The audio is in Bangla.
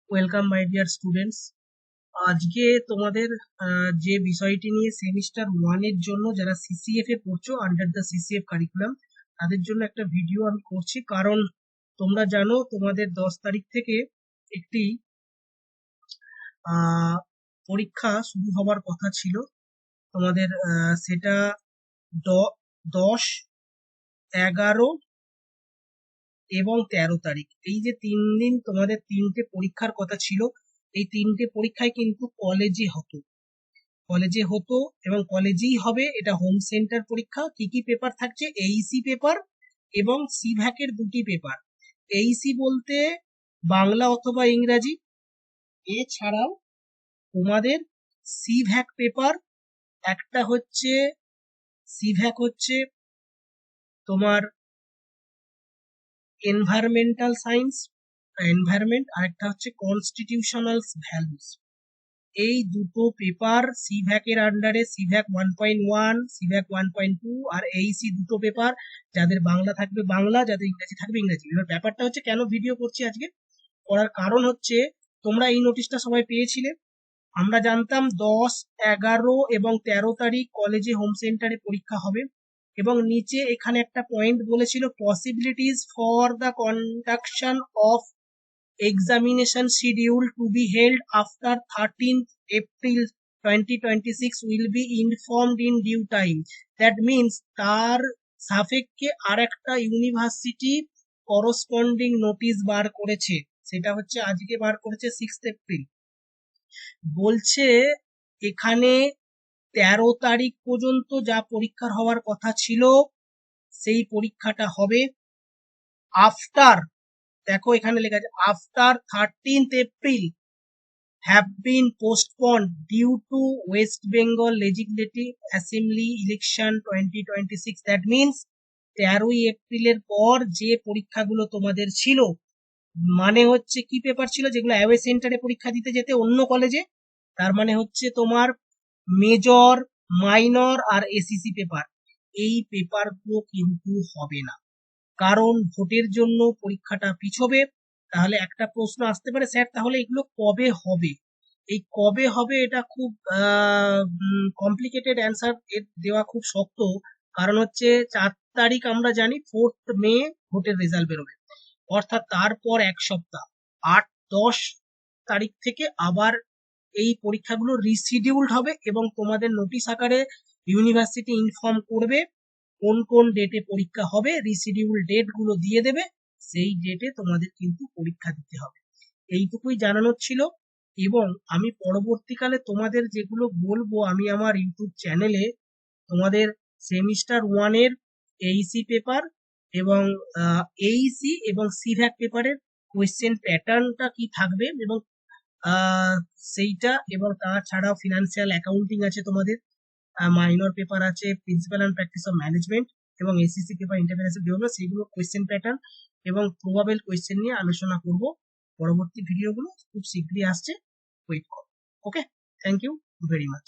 Welcome my dear students. আজকে তোমাদের যে বিষয়টি নিয়ে সেমিস্টার 1 এর জন্য যারা সিসিএফ এ পড়ছো আন্ডার দ্য সিসিএফ কারিকুলাম, তাদের জন্য একটা ভিডিও আমি করছি। কারণ তোমরা জানো তোমাদের 10 তারিখ থেকে একটি পরীক্ষা শুরু হবার কথা ছিল তোমাদের। সেটা 10, 11 এবং 13 তারিখ, এই যে 3 দিন তোমাদের 3টে পরীক্ষার কথা ছিল। এই 3টে পরীক্ষায় কিন্তু কলেজে হতো এবং কলেজেই হবে। এটা হোম সেন্টার পরীক্ষা। কি কি পেপার থাকছে? এইসি পেপার এবং সিভ্যাকের 2টি পেপার। এইসি বলতে বাংলা অথবা ইংরাজি। এছাড়াও তোমাদের সিভ্যাক পেপার একটা হচ্ছে, সিভ্যাক হচ্ছে তোমার এনভায়রনমেন্টাল সায়েন্স, এনভায়রনমেন্ট, আর একটা হচ্ছে কনস্টিটিউশনাল ভ্যালুস। এই দুটো পেপার সিভ্যাকের আন্ডারে, সিভ্যাক 1.1, সিভ্যাক 1.2 আর এইসি দুটো পেপার। যাদের বাংলা থাকবে বাংলা, যাদের ইংরেজি থাকবে ইংরেজি। এবার ব্যাপারটা হচ্ছে কেন ভিডিও করছি আজকে, করার কারণ হচ্ছে তোমরা এই নোটিশটা সবাই পেয়েছিলে। আমরা জানতাম 10, 11 এবং 13 তারিখ কলেজে হোম সেন্টারে পরীক্ষা হবে, এবং নিচে এখানে একটা পয়েন্ট বলেছিল possibilities for the conduction of examination schedule to be held after 13th April 2026 will be informed in due time. That means তার সাপেক্ষে আর একটা ইউনিভার্সিটি করসপন্ডিং নোটিশ বার করেছে। সেটা হচ্ছে আজকে বার করেছে 6th এপ্রিল। বলছে এখানে 13 তারিখ পর্যন্ত যা পরীক্ষার হওয়ার কথা ছিল সেই পরীক্ষাটা হবে আফটার, দেখো এখানে লেখা আছে after 13th April have been postponed due to West Bengal Legislative Assembly election 2026. That means 13ই এপ্রিলের পর যে পরীক্ষাগুলো তোমাদের ছিল, মানে হচ্ছে কি পেপার ছিল যেগুলো অ্যাওয়ে সেন্টারে পরীক্ষা দিতে যেতে অন্য কলেজে, তার মানে হচ্ছে তোমার মেজর, মাইনর আর এসিসি পেপার, এই পেপারগুলো কিন্তু হবে না। কারণ ভোটের জন্য পরীক্ষাটা পিছবে। তাহলে একটা প্রশ্ন আসতে পারে, স্যার তাহলে এগুলো কবে হবে? এই কবে হবে এটা খুব কমপ্লিকেটেড অ্যান্সার দেওয়া খুব শক্ত। কারণ হচ্ছে 4 তারিখ আমরা জানি 4th মে ভোটের রেজাল্ট বেরোবে, অর্থাৎ তারপর এক সপ্তাহ 8, 10 তারিখ থেকে আবার এই পরীক্ষাগুলো রিশিডিউলড হবে, এবং তোমাদের নোটিশ আকারে ইউনিভার্সিটি ইনফর্ম করবে কোন কোন ডেটে পরীক্ষা হবে। রিশিডিউল ডেট গুলো দিয়ে দেবে, সেই ডেটে তোমাদের কিন্তু পরীক্ষা দিতে হবে। এইটুকুই জানানোর ছিল। এবং আমি পরবর্তীকালে তোমাদের যেগুলো বলবো, আমি আমার ইউটিউব চ্যানেলে তোমাদের সেমিস্টার 1 এর এইসি পেপার এবং এইসি এবং সিভ্যাক পেপারের কোয়েশ্চেন প্যাটার্নটা কি থাকবে এবং সেইটা, এবং তাছাড়াও ফিনান্সিয়াল অ্যাকাউন্টিং আছে তোমাদের, মাইনর পেপার আছে principal and practice of management, এবং এসিসি পেপার ইন্টারন্যাশনাল বিহেভিয়ার, সেগুলো কোয়েশ্চেন প্যাটার্ন এবং প্রবাবল কোয়েশ্চেন নিয়ে আলোচনা করব। পরবর্তী ভিডিওগুলো খুব শীঘ্রই আসছে, ওয়েট করো। ওকে, থ্যাংক ইউ ভেরি মাচ।